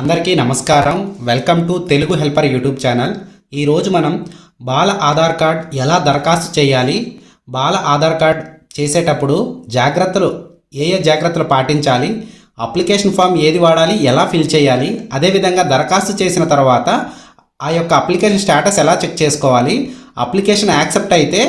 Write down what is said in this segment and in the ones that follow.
అందరికీ నమస్కారం. Welcome to Telugu helper YouTube channel. ఈరోజు మనం బాల ఆధార్ కార్డ్ ఎలా దరఖాస్తు చేయాలి, బాల ఆధార్ కార్డ్ చేసేటప్పుడు ఏ జాగ్రత్తలు పాటించాలి, అప్లికేషన్ ఫామ్ ఏది వాడాలి, ఎలా ఫిల్ చేయాలి, అదేవిధంగా దరఖాస్తు చేసిన తర్వాత ఆ యొక్క అప్లికేషన్ స్టేటస్ ఎలా చెక్ చేసుకోవాలి, అప్లికేషన్ యాక్సెప్ట్ అయితే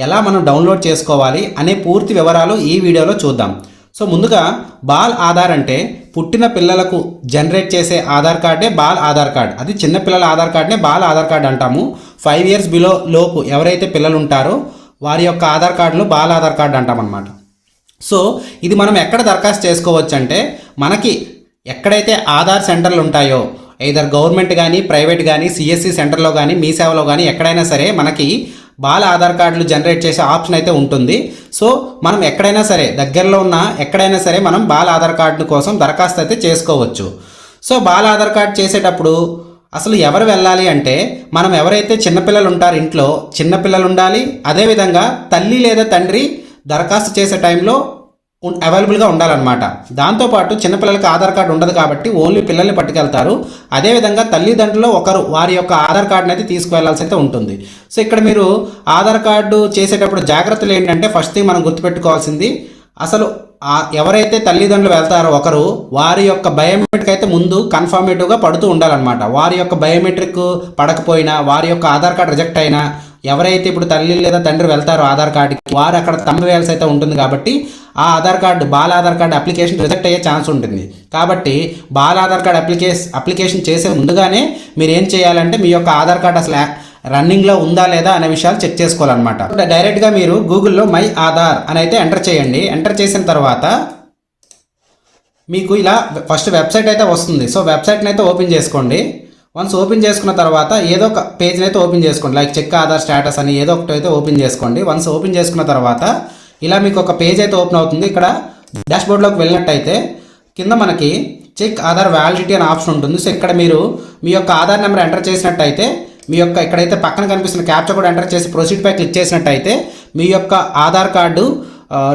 ఎలా మనం డౌన్లోడ్ చేసుకోవాలి అనే పూర్తి వివరాలు ఈ వీడియోలో చూద్దాం. సో ముందుగా బాల్ ఆధార్ అంటే పుట్టిన పిల్లలకు జనరేట్ చేసే ఆధార్ కార్డే బాల్ ఆధార్ కార్డ్. అది చిన్నపిల్లల ఆధార్ కార్డ్నే బాల్ ఆధార్ కార్డ్ అంటాము. 5 years లోపు ఎవరైతే పిల్లలు ఉంటారో వారి యొక్క ఆధార్ కార్డును బాల్ ఆధార్ కార్డు అంటామన్నమాట. సో ఇది మనం ఎక్కడ దరఖాస్తు చేసుకోవచ్చు అంటే మనకి ఎక్కడైతే ఆధార్ సెంటర్లు ఉంటాయో either గవర్నమెంట్ కానీ ప్రైవేట్ కానీ సిఎస్సి సెంటర్లో కానీ మీ సేవలో కానీ ఎక్కడైనా సరే మనకి బాల ఆధార్ కార్డులు జనరేట్ చేసే ఆప్షన్ అయితే ఉంటుంది. సో మనం ఎక్కడైనా సరే దగ్గరలో ఉన్న ఎక్కడైనా సరే మనం బాల ఆధార్ కార్డు కోసం దరఖాస్తు అయితే చేసుకోవచ్చు. సో బాల ఆధార్ కార్డు చేసేటప్పుడు అసలు ఎవరు వెళ్ళాలి అంటే మనం ఎవరైతే చిన్నపిల్లలు ఉంటారో ఇంట్లో చిన్నపిల్లలు ఉండాలి. అదేవిధంగా తల్లి లేదా తండ్రి దరఖాస్తు చేసే టైంలో అవైలబుల్గా ఉండాలన్నమాట. దాంతోపాటు చిన్నపిల్లలకి ఆధార్ కార్డు ఉండదు కాబట్టి ఓన్లీ పిల్లల్ని పట్టుకెళ్తారు. అదేవిధంగా తల్లిదండ్రులు ఒకరు వారి యొక్క ఆధార్ కార్డుని అయితే తీసుకువెళ్లాల్సి అయితే ఉంటుంది. సో ఇక్కడ మీరు ఆధార్ కార్డు చేసేటప్పుడు జాగ్రత్తలు ఏంటంటే ఫస్ట్ థింగ్ మనం గుర్తుపెట్టుకోవాల్సింది అసలు ఎవరైతే తల్లిదండ్రులు వెళ్తారో ఒకరు వారి యొక్క బయోమెట్రిక్ అయితే ముందు కన్ఫర్మేటివ్గా పడుతూ ఉండాలన్నమాట. వారి యొక్క బయోమెట్రిక్ పడకపోయినా వారి యొక్క ఆధార్ కార్డు రిజెక్ట్ అయినా ఎవరైతే ఇప్పుడు తల్లి లేదా తండ్రి వెళ్తారో ఆధార్ కార్డుకి వారు అక్కడ తమ్ము వేయాల్సి అయితే ఉంటుంది. కాబట్టి ఆ ఆధార్ కార్డు బాల ఆధార్ కార్డు అప్లికేషన్ రిజెక్ట్ అయ్యే ఛాన్స్ ఉంటుంది. కాబట్టి బాల ఆధార్ కార్డు అప్లికేషన్ చేసే ముందుగానే మీరు ఏం చేయాలంటే మీ యొక్క ఆధార్ కార్డు అసలు రన్నింగ్లో ఉందా లేదా అనే విషయాలు చెక్ చేసుకోవాలన్నమాట. డైరెక్ట్గా మీరు గూగుల్లో మై ఆధార్ అని అయితే ఎంటర్ చేయండి. ఎంటర్ చేసిన తర్వాత మీకు ఇలా ఫస్ట్ వెబ్సైట్ అయితే వస్తుంది. సో వెబ్సైట్ని అయితే ఓపెన్ చేసుకోండి. వన్స్ ఓపెన్ చేసుకున్న తర్వాత ఏదో ఒక పేజ్ని అయితే ఓపెన్ చేసుకోండి. లైక్ చెక్ ఆధార్ స్టేటస్ అని ఏదో ఒకటి అయితే ఓపెన్ చేసుకోండి. వన్స్ ఓపెన్ చేసుకున్న తర్వాత ఇలా మీకు ఒక పేజ్ అయితే ఓపెన్ అవుతుంది. ఇక్కడ డాష్బోర్డ్లోకి వెళ్ళినట్టయితే కింద మనకి చెక్ ఆధార్ వ్యాలిడిటీ అనే ఆప్షన్ ఉంటుంది. సో ఇక్కడ మీరు మీ యొక్క ఆధార్ నెంబర్ ఎంటర్ చేసినట్టయితే మీ యొక్క ఇక్కడైతే పక్కన కనిపిస్తున్న క్యాప్చా కూడా ఎంటర్ చేసి ప్రొసీడ్ పై క్లిక్ చేసినట్టయితే మీ యొక్క ఆధార్ కార్డు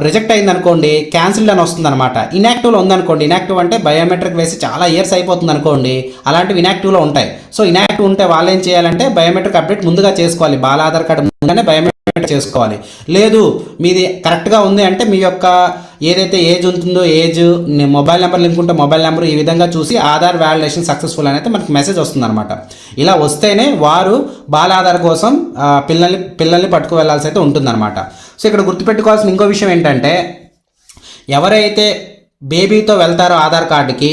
రిజెక్ట్ అయింది అనుకోండి, క్యాన్సిల్డ్ అని వస్తుంది అనమాట. ఇన్యాక్టివ్లో ఉందనుకోండి, ఇన్యాక్టివ్ అంటే బయోమెట్రిక్ వేసి చాలా ఇయర్స్ అయిపోతుంది అనుకోండి, అలాంటివి ఇన్యాక్టివ్లో ఉంటాయి. సో ఇన్యాక్టివ్ ఉంటే వాళ్ళు ఏం చేయాలంటే బయోమెట్రిక్ అప్డేట్ ముందుగా చేసుకోవాలి. బాల ఆధార్ కార్డు ముందుగానే బయోమెట్రిక్ చేసుకోవాలి. లేదు మీది కరెక్ట్గా ఉంది అంటే మీ యొక్క ఏదైతే ఏజ్ ఉంటుందో ఏజ్, మొబైల్ నెంబర్ లింక్ ఉంటే మొబైల్ నెంబర్, ఈ విధంగా చూసి ఆధార్ వ్యాలిడేషన్ సక్సెస్ఫుల్ అని అయితే మనకి మెసేజ్ వస్తుంది అనమాట. ఇలా వస్తేనే వారు బాల ఆధార్ కోసం పిల్లల్ని పట్టుకు వెళ్ళాల్సి అయితే ఉంటుందన్నమాట. సో ఇక్కడ గుర్తుపెట్టుకోవాల్సిన ఇంకో విషయం ఏంటంటే ఎవరైతే బేబీతో వెళ్తారో ఆధార్ కార్డుకి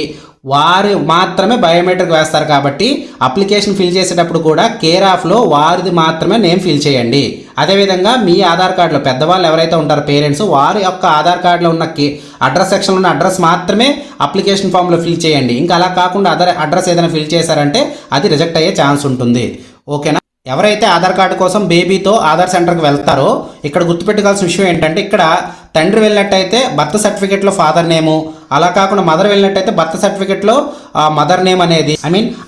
వారు మాత్రమే బయోమెట్రిక్ వేస్తారు. కాబట్టి అప్లికేషన్ ఫిల్ చేసేటప్పుడు కూడా కేర్ ఆఫ్లో వారిది మాత్రమే నేమ్ ఫిల్ చేయండి. అదేవిధంగా మీ ఆధార్ కార్డులో పెద్దవాళ్ళు ఎవరైతే ఉంటారో పేరెంట్స్ వారి యొక్క ఆధార్ కార్డులో ఉన్న అడ్రస్ సెక్షన్లో ఉన్న అడ్రస్ మాత్రమే అప్లికేషన్ ఫామ్లో ఫిల్ చేయండి. ఇంకా అలా కాకుండా అదర్ అడ్రస్ ఏదైనా ఫిల్ చేశారంటే అది రిజెక్ట్ అయ్యే ఛాన్స్ ఉంటుంది. ఓకేనా? ఎవరైతే ఆధార్ కార్డు కోసం బేబీతో ఆధార్ సెంటర్కి వెళ్తారో ఇక్కడ గుర్తుపెట్టుకోవాల్సిన విషయం ఏంటంటే ఇక్కడ తండ్రి వెళ్ళినట్టయితే బర్త్ సర్టిఫికేట్లో ఫాదర్ నేము, అలా కాకుండా మదర్ వెళ్ళినట్టయితే బర్త్ సర్టిఫికేట్లో మదర్ నేమ్ అనేది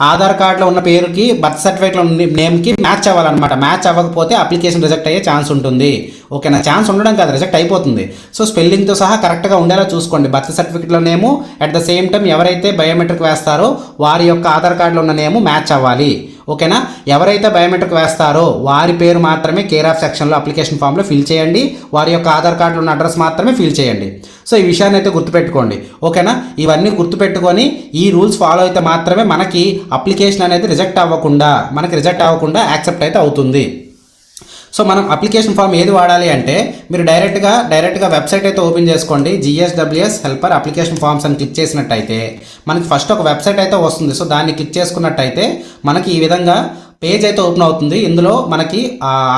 ఆధార్ కార్డులో ఉన్న పేరుకి బర్త్ సర్టిఫికేట్లో ఉన్న నేమ్కి మ్యాచ్ అవ్వాలన్నమాట. మ్యాచ్ అవ్వకపోతే అప్లికేషన్ రిజెక్ట్ అయ్యే ఛాన్స్ ఉంటుంది. ఓకేనా? ఛాన్స్ ఉండడం కాదు, రిజెక్ట్ అయిపోతుంది. సో స్పెల్లింగ్తో సహా కరెక్ట్గా ఉండేలా చూసుకోండి. బర్త్ సర్టిఫికేట్లో నేము అట్ ద సేమ్ టైం ఎవరైతే బయోమెట్రిక్ వేస్తారో వారి యొక్క ఆధార్ కార్డులో ఉన్న నేము మ్యాచ్ అవ్వాలి. ఓకేనా? ఎవరైతే బయోమెట్రిక్ వేస్తారో వారి పేరు మాత్రమే కేర్ ఆఫ్ సెక్షన్లో అప్లికేషన్ ఫామ్లో ఫిల్ చేయండి. వారి యొక్క ఆధార్ కార్డులో ఉన్న అడ్రస్ మాత్రమే ఫిల్ చేయండి. సో ఈ విషయాన్ని అయితే గుర్తుపెట్టుకోండి. ఓకేనా? ఇవన్నీ గుర్తుపెట్టుకొని ఈ రూల్స్ ఫాలో అయితే మాత్రమే మనకి అప్లికేషన్ అనేది రిజెక్ట్ అవ్వకుండా యాక్సెప్ట్ అయితే అవుతుంది. సో మనం అప్లికేషన్ ఫామ్ ఏది వాడాలి అంటే మీరు డైరెక్ట్గా వెబ్సైట్ అయితే ఓపెన్ చేసుకోండి. GSWS హెల్పర్ అప్లికేషన్ ఫామ్స్ అని క్లిక్ చేసినట్టయితే మనకి ఫస్ట్ ఒక వెబ్సైట్ అయితే వస్తుంది. సో దాన్ని క్లిక్ చేసుకున్నట్టయితే మనకి ఈ విధంగా పేజ్ అయితే ఓపెన్ అవుతుంది. ఇందులో మనకి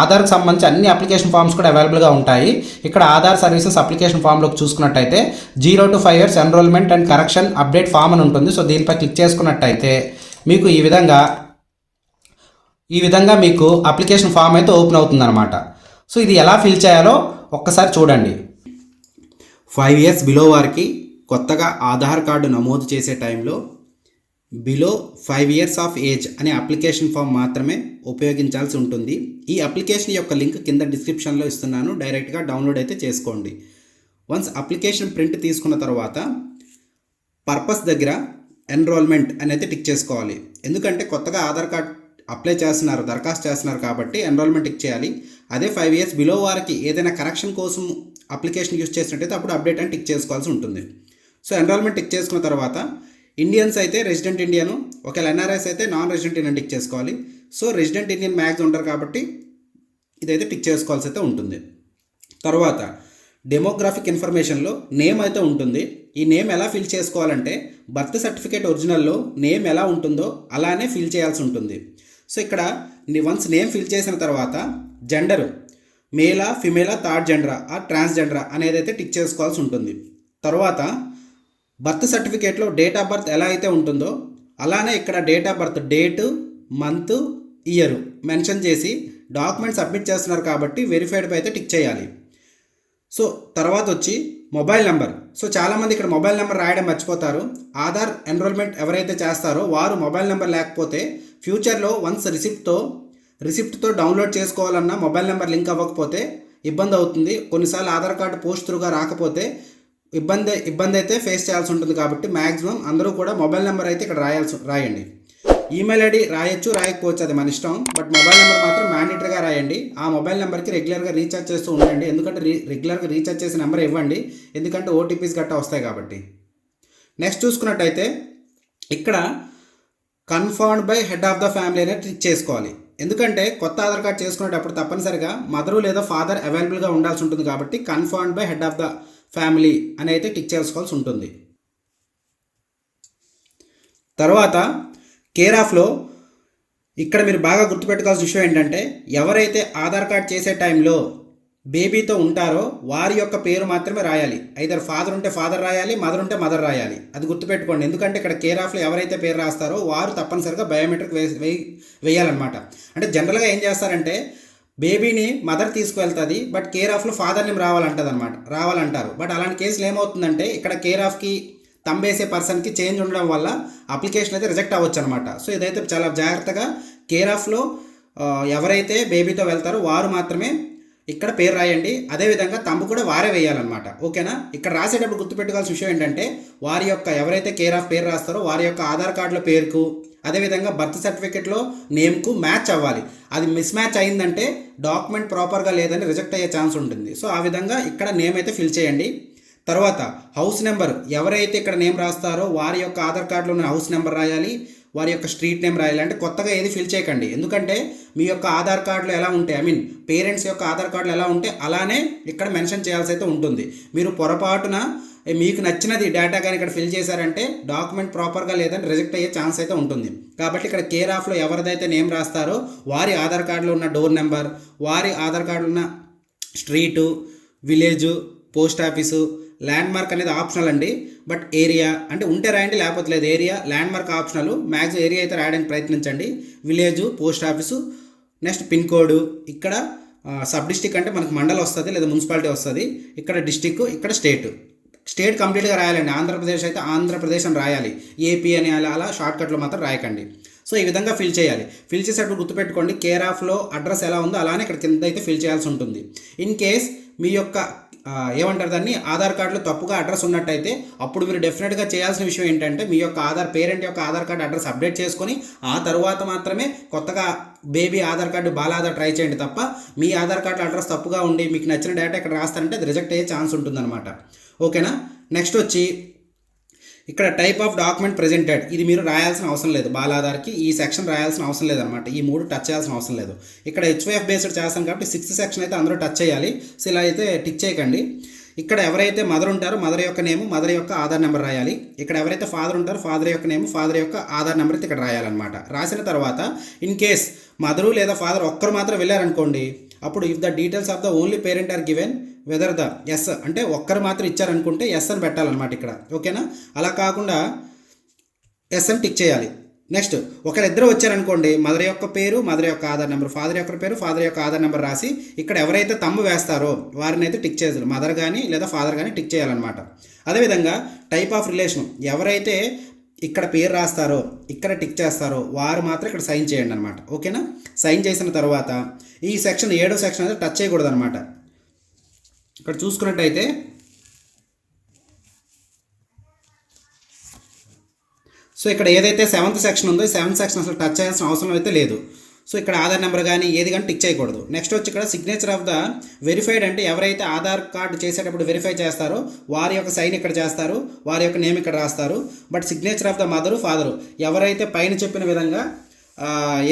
ఆధార్కి సంబంధించి అన్ని అప్లికేషన్ ఫామ్స్ కూడా అవైలబుల్గా ఉంటాయి. ఇక్కడ ఆధార్ సర్వీసెస్ అప్లికేషన్ ఫామ్లోకి చూసుకున్నట్టయితే 0 to 5 years enrolment and correction update form అని ఉంటుంది. సో దీనిపై క్లిక్ చేసుకున్నట్టయితే మీకు ఈ విధంగా మీకు అప్లికేషన్ ఫామ్ అయితే ఓపెన్ అవుతుందన్నమాట. సో ఇది ఎలా ఫిల్ చేయాలో ఒక్కసారి చూడండి. 5 years బిలో వారికి కొత్తగా ఆధార్ కార్డు నమోదు చేసే టైంలో బిలో 5 years ఆఫ్ ఏజ్ అనే అప్లికేషన్ ఫామ్ మాత్రమే ఉపయోగించాల్సి ఉంటుంది. ఈ అప్లికేషన్ యొక్క లింక్ కింద డిస్క్రిప్షన్లో ఇస్తున్నాను. డైరెక్ట్గా డౌన్లోడ్ అయితే చేసుకోండి. వన్స్ అప్లికేషన్ ప్రింట్ తీసుకున్న తర్వాత పర్పస్ దగ్గర ఎన్రోల్మెంట్ అనేది టిక్ చేసుకోవాలి. ఎందుకంటే కొత్తగా ఆధార్ కార్డ్ అప్లై చేస్తున్నారు, దరఖాస్తు చేస్తున్నారు కాబట్టి ఎన్రోల్మెంట్ టిక్ చేయాలి. అదే 5 years బిలో వారికి ఏదైనా కరెక్షన్ కోసం అప్లికేషన్ యూస్ చేసినట్టయితే అప్పుడు అప్డేట్ అని టిక్ చేసుకోవాల్సి ఉంటుంది. సో ఎన్రోల్మెంట్ టిక్ చేసుకున్న తర్వాత ఇండియన్స్ అయితే రెసిడెంట్ ఇండియన్, ఒకవేళ ఎన్ఆర్ఐస్ అయితే నాన్ రెసిడెంట్ ఇండియన్ టిక్ చేసుకోవాలి. సో రెసిడెంట్ ఇండియన్ మ్యాక్స్ ఉంటారు కాబట్టి ఇదైతే టిక్ చేసుకోవాల్సి అయితే ఉంటుంది. తర్వాత డెమోగ్రాఫిక్ ఇన్ఫర్మేషన్లో నేమ్ అయితే ఉంటుంది. ఈ నేమ్ ఎలా ఫిల్ చేసుకోవాలంటే బర్త్ సర్టిఫికేట్ ఒరిజినల్లో నేమ్ ఎలా ఉంటుందో అలానే ఫిల్ చేయాల్సి ఉంటుంది. సో ఇక్కడ వన్స్ నేమ్ ఫిల్ చేసిన తర్వాత జెండరు మేలా, ఫిమేలా, థర్డ్ జెండరా ఆర్ ట్రాన్స్జెండరా అనేది అయితే టిక్ చేసుకోవాల్సి ఉంటుంది. తర్వాత బర్త్ సర్టిఫికేట్లో డేట్ ఆఫ్ బర్త్ ఎలా అయితే ఉంటుందో అలానే ఇక్కడ date of birth date, month, year mention చేసి డాక్యుమెంట్ సబ్మిట్ చేస్తున్నారు కాబట్టి వెరిఫైడ్ అయితే టిక్ చేయాలి. సో తర్వాత వచ్చి మొబైల్ నెంబర్. సో చాలామంది ఇక్కడ మొబైల్ నెంబర్ రాయడం మర్చిపోతారు. ఆధార్ ఎన్రోల్మెంట్ ఎవరైతే చేస్తారో వారు మొబైల్ నెంబర్ లేకపోతే ఫ్యూచర్లో వన్స్ రిసిప్ట్తో డౌన్లోడ్ చేసుకోవాలన్నా మొబైల్ నెంబర్ లింక్ అవ్వకపోతే ఇబ్బంది అవుతుంది. కొన్నిసార్లు ఆధార్ కార్డు పోస్ట్ త్రూగా రాకపోతే ఇబ్బంది అయితే ఫేస్ చేయాల్సి ఉంటుంది. కాబట్టి మ్యాక్సిమం అందరూ కూడా మొబైల్ నెంబర్ అయితే ఇక్కడ రాయండి. ఈమెయిల్ ఐడి రాయొచ్చు, రాయకపోవచ్చు, అది మన ఇష్టం. బట్ మొబైల్ నెంబర్ మాత్రం మ్యాండేటరీగా రాయండి. ఆ మొబైల్ నెంబర్కి రెగ్యులర్గా రీఛార్జ్ చేస్తూ ఉండండి. ఎందుకంటే రెగ్యులర్గా రీఛార్జ్ చేసిన నెంబర్ ఇవ్వండి, ఎందుకంటే ఓటీపీస్ గట్టా వస్తాయి కాబట్టి. నెక్స్ట్ చూసుకున్నట్టయితే ఇక్కడ confirmed by head of the family అనేది టిక్ చేసుకోవాలి. ఎందుకంటే కొత్త ఆధార్ కార్డ్ చేసుకునేటప్పుడు తప్పనిసరిగా మదరు లేదా ఫాదర్ అవైలబుల్గా ఉండాల్సి ఉంటుంది కాబట్టి confirmed by head of the family అని అయితే టిక్ చేసుకోవాల్సి ఉంటుంది. తర్వాత కేర్ ఆఫ్లో ఇక్కడ మీరు బాగా గుర్తుపెట్టుకోవాల్సిన విషయం ఏంటంటే ఎవరైతే ఆధార్ కార్డ్ చేసే టైంలో బేబీతో ఉంటారో వారి యొక్క పేరు మాత్రమే రాయాలి. ఐదర్ ఫాదర్ ఉంటే ఫాదర్ రాయాలి, మదర్ ఉంటే మదర్ రాయాలి. అది గుర్తుపెట్టుకోండి. ఎందుకంటే ఇక్కడ కేర్ ఆఫ్లో ఎవరైతే పేరు రాస్తారో వారు తప్పనిసరిగా బయోమెట్రిక్ వేయాలన్నమాట. అంటే జనరల్గా ఏం చేస్తారంటే బేబీని మదర్ తీసుకువెళ్తుంది, బట్ కేర్ ఆఫ్లో ఫాదర్ నేమ్ రావాలంటారు. బట్ అలాంటి కేసులు ఏమవుతుందంటే ఇక్కడ కేర్ ఆఫ్కి తంబేసే పర్సన్కి చేంజ్ ఉండడం వల్ల అప్లికేషన్ అయితే రిజెక్ట్ అవ్వచ్చు అనమాట. సో ఇదైతే చాలా జాగ్రత్తగా కేర్ ఆఫ్లో ఎవరైతే బేబీతో వెళ్తారో వారు మాత్రమే ఇక్కడ పేరు రాయండి. అదేవిధంగా తంబు కూడా వారే వేయాలన్నమాట. ఓకేనా? ఇక్కడ రాసేటప్పుడు గుర్తుపెట్టుకోవాల్సిన విషయం ఏంటంటే వారి యొక్క ఎవరైతే కేర్ ఆఫ్ పేరు రాస్తారో వారి యొక్క ఆధార్ కార్డులో పేరుకు అదేవిధంగా బర్త్ సర్టిఫికేట్లో నేమ్కు మ్యాచ్ అవ్వాలి. అది మిస్ మ్యాచ్ అయిందంటే డాక్యుమెంట్ ప్రాపర్గా లేదని రిజెక్ట్ అయ్యే ఛాన్స్ ఉంటుంది. సో ఆ విధంగా ఇక్కడ నేమ్ అయితే ఫిల్ చేయండి. తర్వాత హౌస్ నెంబర్ ఎవరైతే ఇక్కడ నేమ్ రాస్తారో వారి యొక్క ఆధార్ కార్డులో ఉన్న హౌస్ నెంబర్ రాయాలి, వారి యొక్క స్ట్రీట్ నేమ్ రాయాలి. అంటే కొత్తగా ఏది ఫిల్ చేయకండి. ఎందుకంటే మీ యొక్క ఆధార్ కార్డులో ఎలా ఉంటే పేరెంట్స్ యొక్క ఆధార్ కార్డులు ఎలా ఉంటే అలానే ఇక్కడ మెన్షన్ చేయాల్సి అయితే ఉంటుంది. మీరు పొరపాటున మీకు నచ్చినది డేటా కానీ ఇక్కడ ఫిల్ చేశారంటే డాక్యుమెంట్ ప్రాపర్గా లేదని రిజెక్ట్ అయ్యే ఛాన్స్ అయితే ఉంటుంది. కాబట్టి ఇక్కడ కేర్ ఆఫ్లో ఎవరిదైతే నేమ్ రాస్తారో వారి ఆధార్ కార్డులో ఉన్న డోర్ నెంబర్, వారి ఆధార్ కార్డులో ఉన్న street, village, post office, land mark అనేది ఆప్షనల్ అండి. బట్ ఏరియా అంటే ఉంటే రాయండి, లేకపోతే లేదు. Area, land mark optional. Max area అయితే రాయడానికి ప్రయత్నించండి. Village, post office, next pin code. ఇక్కడ సబ్ డిస్టిక్ అంటే మనకు మండలం వస్తుంది లేదా మున్సిపాలిటీ వస్తుంది. ఇక్కడ డిస్టిక్, ఇక్కడ స్టేట్ కంప్లీట్గా రాయాలండి. ఆంధ్రప్రదేశ్ అయితే ఆంధ్రప్రదేశ్ అని రాయాలి. ఏపీ అని అలా షార్ట్కట్లో మాత్రం రాయకండి. సో ఈ విధంగా ఫిల్ చేయాలి. ఫిల్ చేసేటప్పుడు గుర్తుపెట్టుకోండి కేర్ ఆఫ్లో అడ్రస్ ఎలా ఉందో అలానే ఇక్కడ కింద అయితే ఫిల్ చేయాల్సి ఉంటుంది. ఇన్ కేస్ మీ యొక్క ఏమంటారు దాన్ని ఆధార్ కార్డులో తప్పుగా అడ్రస్ ఉన్నట్టయితే అప్పుడు మీరు డెఫినెట్గా చేయాల్సిన విషయం ఏంటంటే మీ యొక్క పేరెంట్ యొక్క ఆధార్ కార్డు అడ్రస్ అప్డేట్ చేసుకొని ఆ తర్వాత మాత్రమే కొత్తగా బేబీ ఆధార్ కార్డు బాలాధార్ ట్రై చేయండి. తప్ప మీ ఆధార్ కార్డు అడ్రస్ తప్పుగా ఉండి మీకు నచ్చిన డేటా ఇక్కడ రాస్తారంటే అది రిజెక్ట్ అయ్యే ఛాన్స్ ఉంటుందన్నమాట. ఓకేనా? నెక్స్ట్ వచ్చి ఇక్కడ టైప్ ఆఫ్ డాక్యుమెంట్ ప్రెజెంటెడ్ ఇది మీరు రాయాల్సిన అవసరం లేదు. బాలాధార్కి ఈ సెక్షన్ రాయాల్సిన అవసరం లేదనమాట. ఈ 3 టచ్ చేయాల్సిన అవసరం లేదు. ఇక్కడ HYF బేస్డ్ చేస్తాం కాబట్టి 6th సెక్షన్ అయితే అందరూ టచ్ చేయాలి. సో ఇలా అయితే టిక్ చేయకండి. ఇక్కడ ఎవరైతే మదర్ ఉంటారో మదర్ యొక్క నేము, మదర్ యొక్క ఆధార్ నెంబర్ రాయాలి. ఇక్కడ ఎవరైతే ఫాదర్ ఉంటారో ఫాదర్ యొక్క నేము, ఫాదర్ యొక్క ఆధార్ నెంబర్ అయితే ఇక్కడ రాయాలన్నమాట. రాసిన తర్వాత ఇన్ కేస్ మదరు లేదా ఫాదర్ ఒక్కరు మాత్రం వెళ్ళారనుకోండి, అప్పుడు if the details of the only parent are given whether the ఎస్ అంటే ఒక్కరు మాత్రం ఇచ్చారనుకుంటే ఎస్ అని పెట్టాలన్నమాట ఇక్కడ. ఓకేనా? అలా కాకుండా ఎస్ అని టిక్ చేయాలి. నెక్స్ట్ ఒకరు ఇద్దరు వచ్చారనుకోండి, మదర్ యొక్క పేరు, మదర్ యొక్క ఆధార్ నెంబర్, ఫాదర్ యొక్క పేరు, ఫాదర్ యొక్క ఆధార్ నెంబర్ రాసి ఇక్కడ ఎవరైతే తమ్ము వేస్తారో వారిని అయితే టిక్ చేయాలి. మదర్ కానీ లేదా ఫాదర్ కానీ టిక్ చేయాలన్నమాట. అదేవిధంగా టైప్ ఆఫ్ రిలేషన్ ఎవరైతే ఇక్కడ పేరు రాస్తారో ఇక్కడ టిక్ చేస్తారో వారు మాత్రం ఇక్కడ సైన్ చేయండి అనమాట. ఓకేనా? సైన్ చేసిన తర్వాత ఈ సెక్షన్ 7వ సెక్షన్ అయితే టచ్ చేయకూడదు అనమాట. ఇక్కడ చూసుకున్నట్టయితే సో ఇక్కడ ఏదైతే 7th సెక్షన్ ఉందో ఈ 7th సెక్షన్ అసలు టచ్ చేయాల్సిన అవసరం అయితే లేదు. సో ఇక్కడ ఆధార్ నెంబర్ కానీ ఏది కానీ టిక్ చేయకూడదు. నెక్స్ట్ వచ్చి ఇక్కడ సిగ్నేచర్ ఆఫ్ ద వెరిఫైడ్ అంటే ఎవరైతే ఆధార్ కార్డు చేసేటప్పుడు వెరిఫై చేస్తారో వారి యొక్క సైన్ ఇక్కడ చేస్తారు, వారి యొక్క నేమ్ ఇక్కడ రాస్తారు. But signature of the mother father ఎవరైతే పైన చెప్పిన విధంగా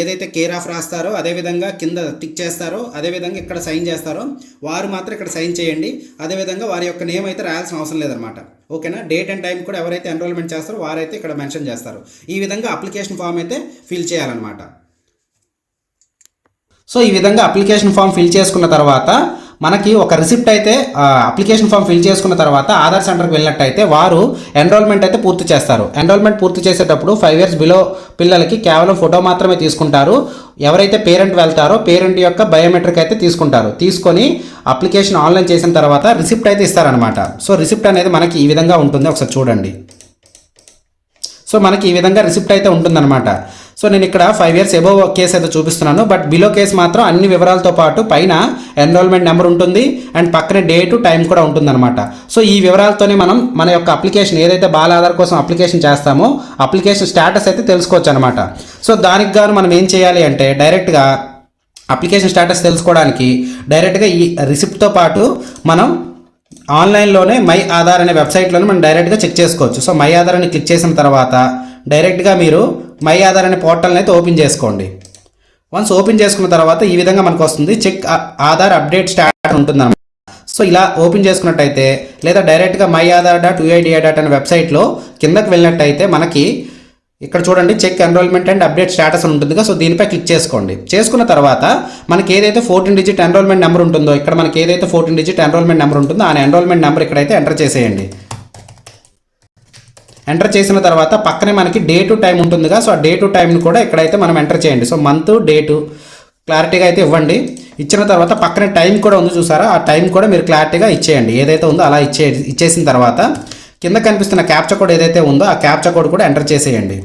ఏదైతే కేర్ ఆఫ్ రాస్తారో అదేవిధంగా కింద టిక్ చేస్తారో అదేవిధంగా ఇక్కడ సైన్ చేస్తారో వారు మాత్రం ఇక్కడ సైన్ చేయండి. అదేవిధంగా వారి యొక్క నేమ్ అయితే రాయాల్సిన అవసరం లేదనమాట. ఓకేనా. డేట్ అండ్ టైం కూడా ఎవరైతే ఎన్రోల్మెంట్ చేస్తారో వారైతే ఇక్కడ మెన్షన్ చేస్తారు. ఈ విధంగా అప్లికేషన్ ఫామ్ అయితే ఫిల్ చేయాలన్నమాట. సో ఈ విధంగా అప్లికేషన్ ఫామ్ ఫిల్ చేసుకున్న తర్వాత మనకి ఒక రిసిప్ట్ అయితే అప్లికేషన్ ఫామ్ ఫిల్ చేసుకున్న తర్వాత ఆధార్ సెంటర్కి వెళ్ళినట్టయితే వారు ఎన్రోల్మెంట్ అయితే పూర్తి చేస్తారు. ఎన్రోల్మెంట్ పూర్తి చేసేటప్పుడు 5 years బిలో పిల్లలకి కేవలం ఫోటో మాత్రమే తీసుకుంటారు. ఎవరైతే పేరెంట్ వెళ్తారో పేరెంట్ యొక్క బయోమెట్రిక్ అయితే తీసుకుంటారు. తీసుకొని అప్లికేషన్ ఆన్లైన్ చేసిన తర్వాత రిసిప్ట్ అయితే ఇస్తారనమాట. సో రిసిప్ట్ అనేది మనకి ఈ విధంగా ఉంటుంది, ఒకసారి చూడండి. సో మనకి ఈ విధంగా రిసిప్ట్ అయితే ఉంటుందన్నమాట. సో నేను ఇక్కడ 5 years అబోవ్ కేసు అయితే చూపిస్తున్నాను. బట్ బిలో కేసు మాత్రం అన్ని వివరాలతో పాటు పైన ఎన్రోల్మెంట్ నెంబర్ ఉంటుంది అండ్ పక్కనే డేటు టైం కూడా ఉంటుందన్నమాట. సో ఈ వివరాలతోనే మనం మన యొక్క అప్లికేషన్ ఏదైతే బాల ఆధార్ కోసం అప్లికేషన్ చేస్తామో అప్లికేషన్ స్టేటస్ అయితే తెలుసుకోవచ్చు అనమాట. సో దానికి గాను మనం ఏం చేయాలి అంటే డైరెక్ట్గా అప్లికేషన్ స్టేటస్ తెలుసుకోవడానికి డైరెక్ట్గా ఈ రిసిప్ట్తో పాటు మనం ఆన్లైన్లోనే మై ఆధార్ అనే వెబ్సైట్లోనే మనం డైరెక్ట్గా చెక్ చేసుకోవచ్చు. సో మై ఆధార్ అని క్లిక్ చేసిన తర్వాత డైరెక్ట్గా మీరు మై ఆధార్ అనే పోర్టల్ని అయితే ఓపెన్ చేసుకోండి. వన్స్ ఓపెన్ చేసుకున్న తర్వాత ఈ విధంగా మనకు వస్తుంది చెక్ ఆధార్ అప్డేట్ స్టాటస్ ఉంటుందన్నమాట. సో ఇలా ఓపెన్ చేసుకున్నట్టయితే లేదా డైరెక్ట్గా మై ఆధార్ .uid.in అనే వెబ్సైట్లో కిందకి వెళ్ళినట్టయితే మనకి ఇక్కడ చూడండి check enrolment and update status అని ఉంటుందిగా. సో దీనిపై క్లిక్ చేసుకోండి. చేసుకున్న తర్వాత మనకి ఏదైతే 14 digit ఎన్రోల్మెంట్ నెంబర్ ఉంటుందో ఇక్కడ మనకి ఏదైతే 14 digit ఎన్రోల్మెంట్ నెంబర్ ఉంటుందో ఆ ఎన్రోల్మెంట్ నెంబర్ ఇక్కడైతే ఎంటర్ చేసేయండి. ఎంటర్ చేసిన తర్వాత పక్కనే మనకి డే టు టైం ఉంటుందిగా. సో ఆ డే టు టైంని కూడా ఇక్కడైతే మనం ఎంటర్ చేయండి. సో మంత్ డేటు క్లారిటీగా అయితే ఇవ్వండి. ఇచ్చిన తర్వాత పక్కనే టైం కూడా ఉంది చూసారా, ఆ టైం కూడా మీరు క్లారిటీగా ఇచ్చేయండి. ఏదైతే ఉందో అలా ఇచ్చేసిన తర్వాత కింద కనిపిస్తున్న క్యాప్చా కోడ్ ఏదైతే ఉందో ఆ క్యాప్చా కోడ్ కూడా ఎంటర్ చేసేయండి.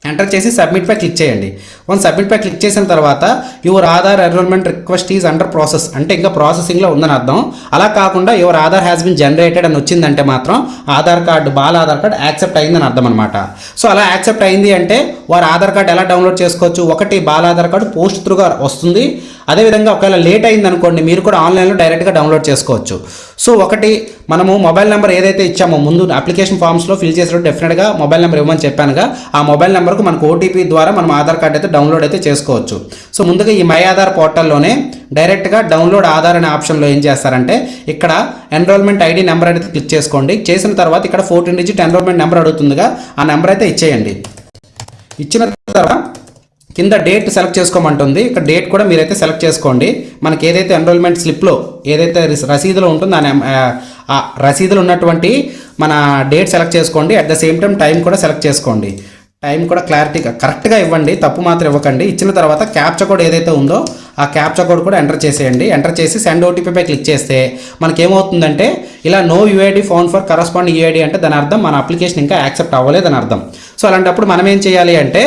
ఎంటర్ చేసి సబ్మిట్పై క్లిక్ చేయండి. వన్ సబ్మిట్పై క్లిక్ చేసిన తర్వాత your Aadhaar enrolment request is under process అంటే ఇంకా ప్రాసెసింగ్లో ఉందని అర్థం. అలా కాకుండా your Aadhaar has been generated అని వచ్చిందంటే మాత్రం ఆధార్ కార్డు బాల ఆధార్ కార్డు యాక్సెప్ట్ అయిందని అర్థం అనమాట. సో అలా యాక్సెప్ట్ అయింది అంటే వారు ఆధార్ కార్డు ఎలా డౌన్లోడ్ చేసుకోవచ్చు, ఒకటి బాల ఆధార్ కార్డు పోస్ట్ త్రూగా వస్తుంది. అదేవిధంగా ఒకవేళ లేట్ అయింది అనుకోండి మీరు కూడా ఆన్లైన్లో డైరెక్ట్గా డౌన్లోడ్ చేసుకోవచ్చు. సో ఒకటి మనము మొబైల్ నెంబర్ ఏదైతే ఇచ్చామో ముందు అప్లికేషన్ ఫామ్స్లో ఫిల్ చేసినప్పుడు డెఫినెట్గా మొబైల్ నెంబర్ ఇవ్వమని చెప్పానుగా, ఆ మొబైల్ నెంబర్కు మనకు ఓటీపీ ద్వారా మనం ఆధార్ కార్డు అయితే డౌన్లోడ్ అయితే చేసుకోవచ్చు. సో ముందుగా ఈ మై ఆధార్ పోర్టల్లోనే డైరెక్ట్గా డౌన్లోడ్ ఆధార్ అనే ఆప్షన్లో ఏం చేస్తారంటే ఇక్కడ ఎన్రోల్మెంట్ ఐడి నెంబర్ అయితే క్లిక్ చేసుకోండి. చేసిన తర్వాత ఇక్కడ 14 digit ఎన్రోల్మెంట్ నెంబర్ అడుగుతుందిగా, ఆ నెంబర్ అయితే ఇచ్చేయండి. ఇచ్చిన తర్వాత కింద డేట్ సెలెక్ట్ చేసుకోమంటుంది. ఇక్కడ డేట్ కూడా మీరైతే సెలెక్ట్ చేసుకోండి. మనకి ఏదైతే ఎన్రోల్మెంట్ స్లిప్లో ఏదైతే రసీదులో ఉంటుందో ఆ రసీదులో ఉన్నటువంటి మన డేట్ సెలెక్ట్ చేసుకోండి. అట్ ద సేమ్ టైం కూడా సెలెక్ట్ చేసుకోండి. టైం కూడా క్లారిటీగా కరెక్ట్గా ఇవ్వండి, తప్పు మాత్రం ఇవ్వకండి. ఇచ్చిన తర్వాత క్యాప్చా కోడ్ ఏదైతే ఉందో ఆ క్యాప్చా కోడ్ కూడా ఎంటర్ చేసేయండి. ఎంటర్ చేసి సెండ్ ఓటీపీపై క్లిక్ చేస్తే మనకి ఏమవుతుందంటే ఇలా no UID found for corresponding UID అంటే దాని అర్థం మన అప్లికేషన్ ఇంకా యాక్సెప్ట్ అవ్వలేదని అర్థం. సో అలాంటప్పుడు మనం ఏం చేయాలి అంటే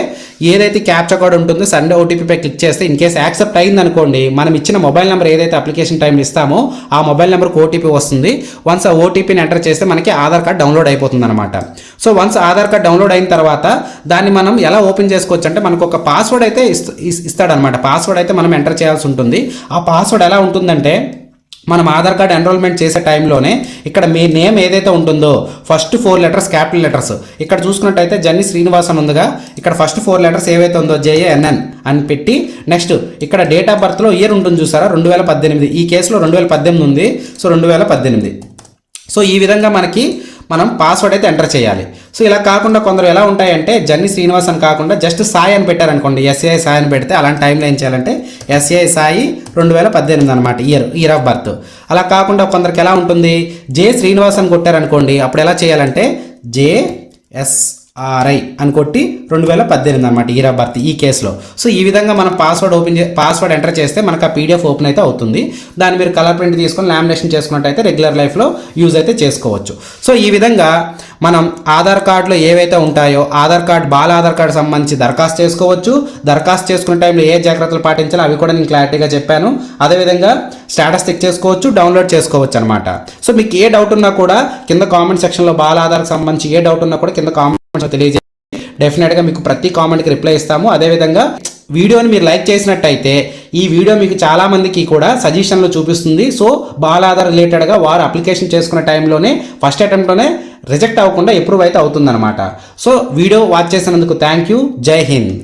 ఏదైతే క్యాప్చా కోడ్ ఉంటుందో సెండ్ ఓటీపీపై క్లిక్ చేస్తే ఇన్ కేసు యాక్సెప్ట్ అయింది అనుకోండి, మనం ఇచ్చిన మొబైల్ నెంబర్ ఏదైతే అప్లికేషన్ టైంలో ఇస్తామో ఆ మొబైల్ నెంబర్కి ఓటీపీ వస్తుంది. వన్స్ ఆ ఓటీపీని ఎంటర్ చేస్తే మనకి ఆధార్ కార్డ్ డౌన్లోడ్ అయిపోతుంది అనమాట. So once Aadhaar card download అయిన తర్వాత దాన్ని మనం ఎలా ఓపెన్ చేసుకోవచ్చు అంటే మనకు ఒక పాస్వర్డ్ అయితే ఇస్తాడనమాట. పాస్వర్డ్ అయితే మనం ఎంటర్ చేయాల్సి ఉంటుంది. ఆ పాస్వర్డ్ ఎలా ఉంటుందంటే మనం ఆధార్ కార్డ్ ఎన్రోల్మెంట్ చేసే టైంలోనే ఇక్కడ మీ నేమ్ ఏదైతే ఉంటుందో ఫస్ట్ 4 letters క్యాపిటల్ లెటర్స్ ఇక్కడ చూసుకున్నట్టయితే జన్ని శ్రీనివాస్ అని ఉందిగా, ఇక్కడ ఫస్ట్ 4 letters ఏవైతే ఉందో JANN అని పెట్టి నెక్స్ట్ ఇక్కడ డేట్ ఆఫ్ బర్త్లో ఇయర్ ఉంటుంది చూసారా 2018. ఈ కేసులో 2018 ఉంది. సో 2018. సో ఈ విధంగా మనం పాస్వర్డ్ అయితే ఎంటర్ చేయాలి. సో ఇలా కాకుండా కొందరు ఎలా ఉంటాయంటే జన్ని శ్రీనివాస్ అని కాకుండా జస్ట్ సాయి అని పెట్టారనుకోండి, SAI సాయి అని పెడితే అలాంటి టైంలో ఏం చేయాలంటే SAI సాయి 2018 అనమాట ఇయర్ ఆఫ్ బర్త్. అలా కాకుండా కొందరికి ఎలా ఉంటుంది జే శ్రీనివాస్ అని కొట్టారనుకోండి, అప్పుడు ఎలా చేయాలంటే JSRI అని కొట్టి 2018 అనమాట ఇయర్ ఆఫ్ బర్త్ ఈ కేసులో. సో ఈ విధంగా మనం పాస్వర్డ్ ఎంటర్ చేస్తే మనకు ఆ PDF ఓపెన్ అయితే అవుతుంది. దాన్ని మీరు కలర్ ప్రింట్ తీసుకొని లామినేషన్ చేసుకున్నట్టయితే రెగ్యులర్ లైఫ్లో యూజ్ అయితే చేసుకోవచ్చు. సో ఈ విధంగా మనం ఆధార్ కార్డులో ఏవైతే ఉంటాయో ఆధార్ కార్డ్ బాల ఆధార్ కార్డు సంబంధించి దరఖాస్తు చేసుకోవచ్చు. దరఖాస్తు చేసుకునే టైంలో ఏ జాగ్రత్తలు పాటించాలో అవి కూడా నేను క్లారిటీగా చెప్పాను. అదేవిధంగా స్టేటస్ చెక్ చేసుకోవచ్చు, డౌన్లోడ్ చేసుకోవచ్చు అనమాట. సో మీకు ఏ డౌట్ ఉన్నా కూడా కింద కామెంట్ సెక్షన్లో బాల ఆధార్కి సంబంధించి ఏ డౌట్ ఉన్నా కూడా కింద కామెంట్ తెలియజేయండి. డెఫినెట్గా మీకు ప్రతి కామెంట్కి రిప్లై ఇస్తాము. అదేవిధంగా వీడియోని మీరు లైక్ చేసినట్టయితే ఈ వీడియో మీకు చాలామందికి కూడా సజెషన్లో చూపిస్తుంది. సో బాల్ ఆధార్ రిలేటెడ్గా వారు అప్లికేషన్ చేసుకున్న టైంలోనే ఫస్ట్ అటెంప్ట్లోనే రిజెక్ట్ అవ్వకుండా అప్రూవ్ అయితే అవుతుందన్నమాట. సో వీడియో వాచ్ చేసినందుకు థ్యాంక్ యూ. జై హింద్.